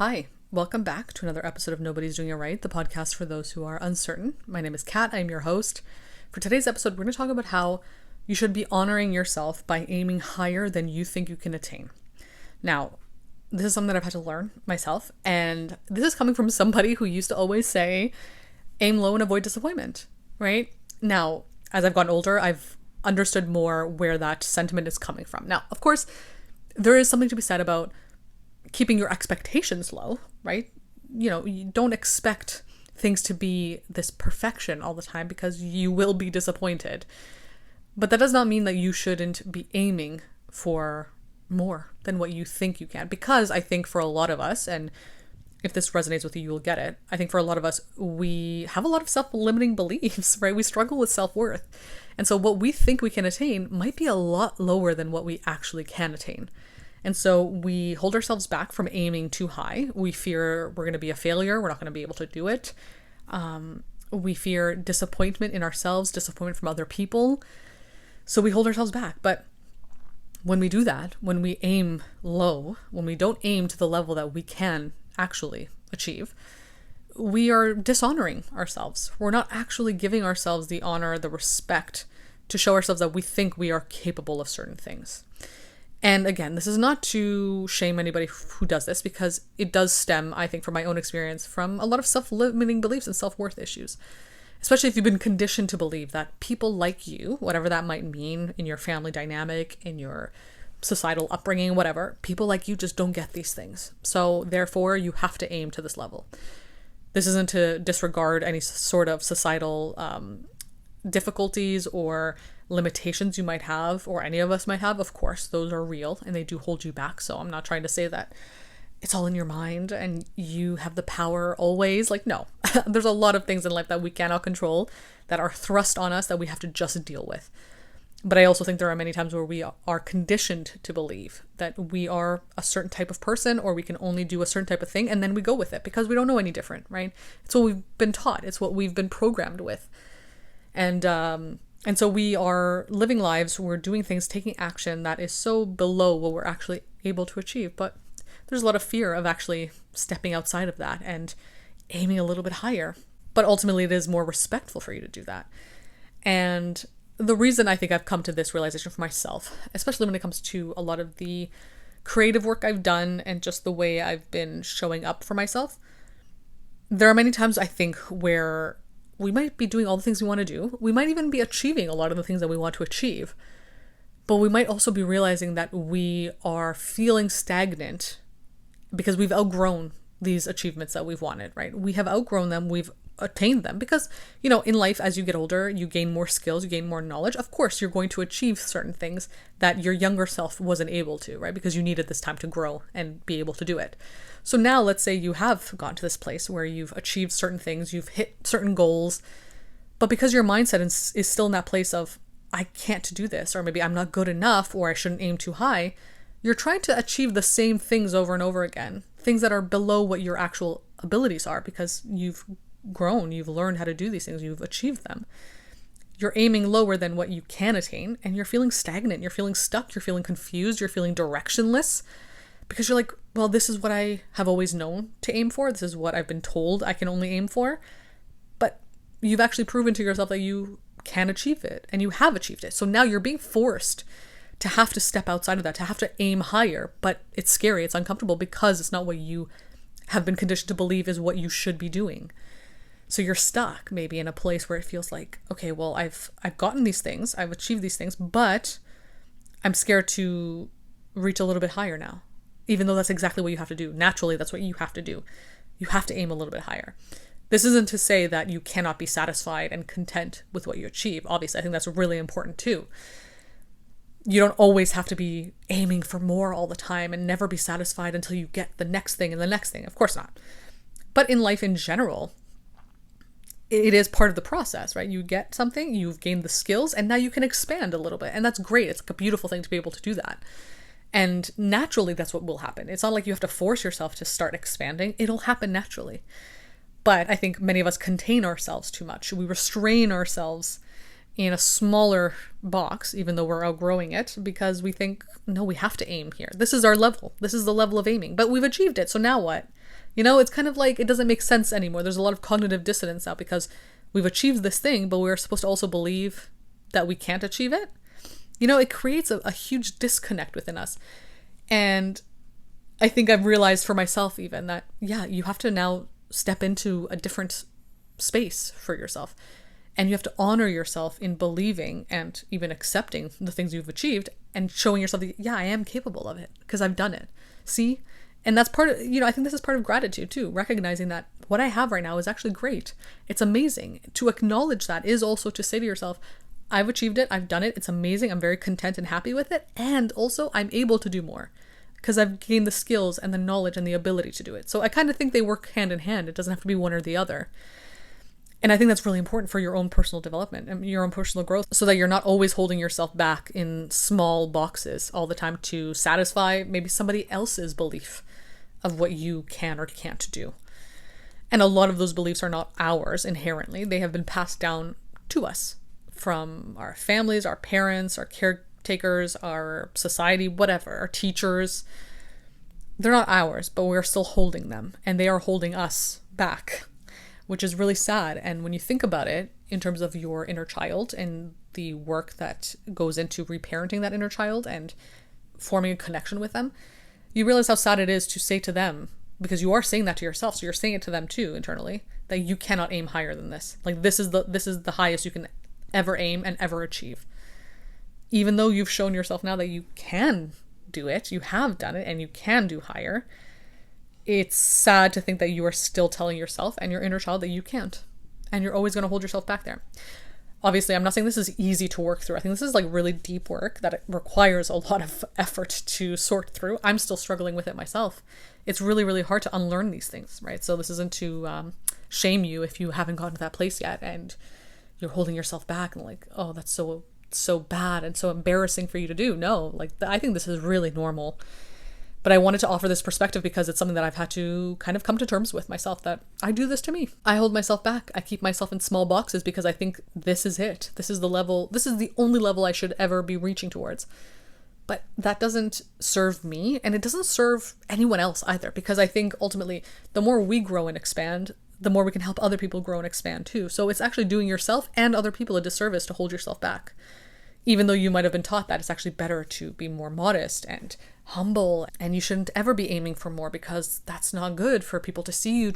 Hi, welcome back to another episode of Nobody's Doing It Right, the podcast for those who are uncertain. My name is Kat, I'm your host. For today's episode, we're going to talk about how you should be honoring yourself by aiming higher than you think you can attain. Now, this is something that I've had to learn myself, and this is coming from somebody who used to always say, aim low and avoid disappointment, right? Now, as I've gotten older, I've understood more where that sentiment is coming from. Now, of course, there is something to be said about keeping your expectations low, right? You don't expect things to be this perfection all the time because you will be disappointed. But that does not mean that you shouldn't be aiming for more than what you think you can. Because I think for a lot of us, and if this resonates with you, you'll get it. I think for a lot of us, we have a lot of self-limiting beliefs, right? We struggle with self-worth. And so what we think we can attain might be a lot lower than what we actually can attain. And so we hold ourselves back from aiming too high. We fear we're going to be a failure. We're not going to be able to do it. We fear disappointment in ourselves, disappointment from other people. So we hold ourselves back. But when we do that, when we aim low, when we don't aim to the level that we can actually achieve, we are dishonoring ourselves. We're not actually giving ourselves the honor, the respect to show ourselves that we think we are capable of certain things. And again, this is not to shame anybody who does this, because it does stem, I think, from my own experience, from a lot of self-limiting beliefs and self-worth issues. Especially if you've been conditioned to believe that people like you, whatever that might mean in your family dynamic, in your societal upbringing, whatever, people like you just don't get these things. So therefore, you have to aim to this level. This isn't to disregard any sort of societal difficulties or limitations you might have, or any of us might have. Of course, those are real and they do hold you back. So I'm not trying to say that it's all in your mind and you have the power always. Like, no, there's a lot of things in life that we cannot control, that are thrust on us, that we have to just deal with. But I also think there are many times where we are conditioned to believe that we are a certain type of person, or we can only do a certain type of thing, and then we go with it because we don't know any different, right? It's what we've been taught. It's what we've been programmed with. And so we are living lives, we're doing things, taking action that is so below what we're actually able to achieve. But there's a lot of fear of actually stepping outside of that and aiming a little bit higher. But ultimately, it is more respectful for you to do that. And the reason I think I've come to this realization for myself, especially when it comes to a lot of the creative work I've done and just the way I've been showing up for myself, there are many times I think where we might be doing all the things we want to do. We might even be achieving a lot of the things that we want to achieve. But we might also be realizing that we are feeling stagnant because we've outgrown these achievements that we've wanted, right? We have outgrown them. We've attained them because, in life, as you get older, you gain more skills, you gain more knowledge. Of course, you're going to achieve certain things that your younger self wasn't able to, right? Because you needed this time to grow and be able to do it. So now let's say you have gotten to this place where you've achieved certain things, you've hit certain goals, but because your mindset is still in that place of, I can't do this, or maybe I'm not good enough, or I shouldn't aim too high, you're trying to achieve the same things over and over again, things that are below what your actual abilities are, because you've grown, you've learned how to do these things, you've achieved them. You're aiming lower than what you can attain, and you're feeling stagnant, you're feeling stuck, you're feeling confused, you're feeling directionless, because you're like, well, this is what I have always known to aim for, this is what I've been told I can only aim for, but you've actually proven to yourself that you can achieve it, and you have achieved it. So now you're being forced to have to step outside of that, to have to aim higher, but it's scary, it's uncomfortable, because it's not what you have been conditioned to believe is what you should be doing. So you're stuck maybe in a place where it feels like, okay, well, I've gotten these things, I've achieved these things, but I'm scared to reach a little bit higher now, even though that's exactly what you have to do. Naturally, that's what you have to do. You have to aim a little bit higher. This isn't to say that you cannot be satisfied and content with what you achieve. Obviously, I think that's really important too. You don't always have to be aiming for more all the time and never be satisfied until you get the next thing and the next thing. Of course not. But in life in general, it is part of the process, right? You get something, you've gained the skills, and now you can expand a little bit. And that's great. It's like a beautiful thing to be able to do that. And naturally, that's what will happen. It's not like you have to force yourself to start expanding. It'll happen naturally. But I think many of us contain ourselves too much. We restrain ourselves in a smaller box, even though we're outgrowing it, because we think, no, we have to aim here. This is our level. This is the level of aiming. But we've achieved it. So now what? It's kind of like it doesn't make sense anymore. There's a lot of cognitive dissonance now because we've achieved this thing, but we're supposed to also believe that we can't achieve it. It creates a huge disconnect within us. And I think I've realized for myself even that, yeah, you have to now step into a different space for yourself. And you have to honor yourself in believing and even accepting the things you've achieved and showing yourself that, yeah, I am capable of it because I've done it. See? And that's part of, I think this is part of gratitude too, recognizing that what I have right now is actually great. It's amazing. To acknowledge that is also to say to yourself, I've achieved it. I've done it. It's amazing. I'm very content and happy with it. And also I'm able to do more because I've gained the skills and the knowledge and the ability to do it. So I kind of think they work hand in hand. It doesn't have to be one or the other. And I think that's really important for your own personal development and your own personal growth so that you're not always holding yourself back in small boxes all the time to satisfy maybe somebody else's belief of what you can or can't do. And a lot of those beliefs are not ours inherently. They have been passed down to us from our families, our parents, our caretakers, our society, whatever, our teachers. They're not ours, but we're still holding them and they are holding us back, which is really sad. And when you think about it in terms of your inner child and the work that goes into reparenting that inner child and forming a connection with them, you realize how sad it is to say to them, because you are saying that to yourself, so you're saying it to them too internally, that you cannot aim higher than this. Like this is the highest you can ever aim and ever achieve. Even though you've shown yourself now that you can do it, you have done it, and you can do higher, it's sad to think that you are still telling yourself and your inner child that you can't. And you're always going to hold yourself back there. Obviously, I'm not saying this is easy to work through. I think this is like really deep work that it requires a lot of effort to sort through. I'm still struggling with it myself. It's really, really hard to unlearn these things, right? So this isn't to shame you if you haven't gotten to that place yet and you're holding yourself back and like, oh, that's so bad and so embarrassing for you to do. No, like I think this is really normal. But I wanted to offer this perspective because it's something that I've had to kind of come to terms with myself, that I do this to me. I hold myself back. I keep myself in small boxes because I think this is it. This is the level. This is the only level I should ever be reaching towards. But that doesn't serve me, and it doesn't serve anyone else either, because I think ultimately the more we grow and expand, the more we can help other people grow and expand too. So it's actually doing yourself and other people a disservice to hold yourself back. Even though you might have been taught that it's actually better to be more modest and humble, and you shouldn't ever be aiming for more because that's not good for people to see you.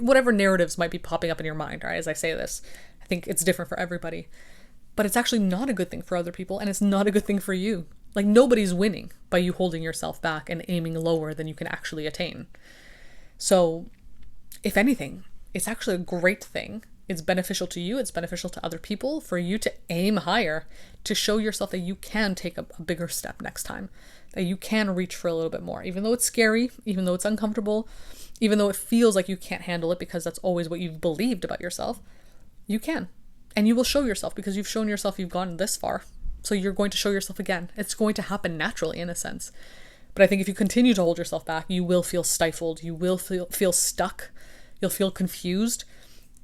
Whatever narratives might be popping up in your mind, right? As I say this, I think it's different for everybody. But it's actually not a good thing for other people, and it's not a good thing for you. Like nobody's winning by you holding yourself back and aiming lower than you can actually attain. So if anything, it's actually a great thing. It's beneficial to you. It's beneficial to other people for you to aim higher, to show yourself that you can take a bigger step next time, that you can reach for a little bit more, even though it's scary, even though it's uncomfortable, even though it feels like you can't handle it because that's always what you've believed about yourself. You can. And you will show yourself because you've shown yourself you've gone this far. So you're going to show yourself again. It's going to happen naturally in a sense. But I think if you continue to hold yourself back, you will feel stifled. You will feel stuck. You'll feel confused.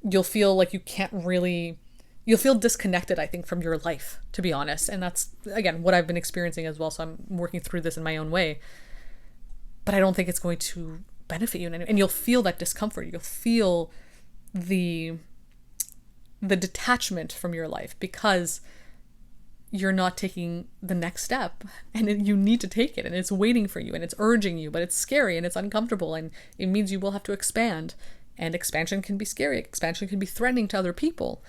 You'll feel like you'll feel disconnected, I think, from your life, to be honest. And that's, again, what I've been experiencing as well. So I'm working through this in my own way. But I don't think it's going to benefit you in any way. And you'll feel that discomfort. You'll feel the detachment from your life because you're not taking the next step, and you need to take it, and it's waiting for you, and it's urging you, but it's scary and it's uncomfortable, and it means you will have to expand. And expansion can be scary. Expansion can be threatening to other people.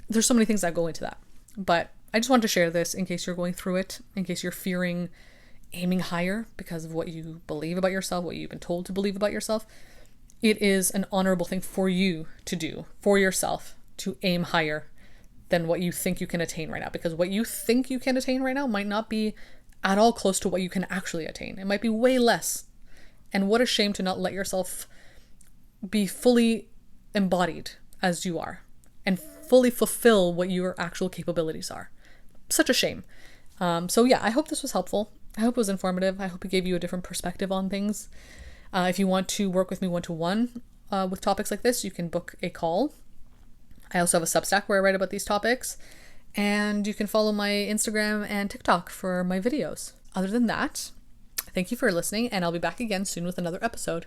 There's so many things that go into that. But I just wanted to share this in case you're going through it, in case you're fearing aiming higher because of what you believe about yourself, what you've been told to believe about yourself. It is an honorable thing for you to do, for yourself, to aim higher than what you think you can attain right now. Because what you think you can attain right now might not be at all close to what you can actually attain. It might be way less. And what a shame to not let yourself be fully embodied as you are and fully fulfill what your actual capabilities are. Such a shame. So yeah, I hope this was helpful. I hope it was informative. I hope it gave you a different perspective on things. If you want to work with me one-to-one with topics like this, you can book a call. I also have a Substack where I write about these topics, and you can follow my Instagram and TikTok for my videos. Other than that, thank you for listening, and I'll be back again soon with another episode.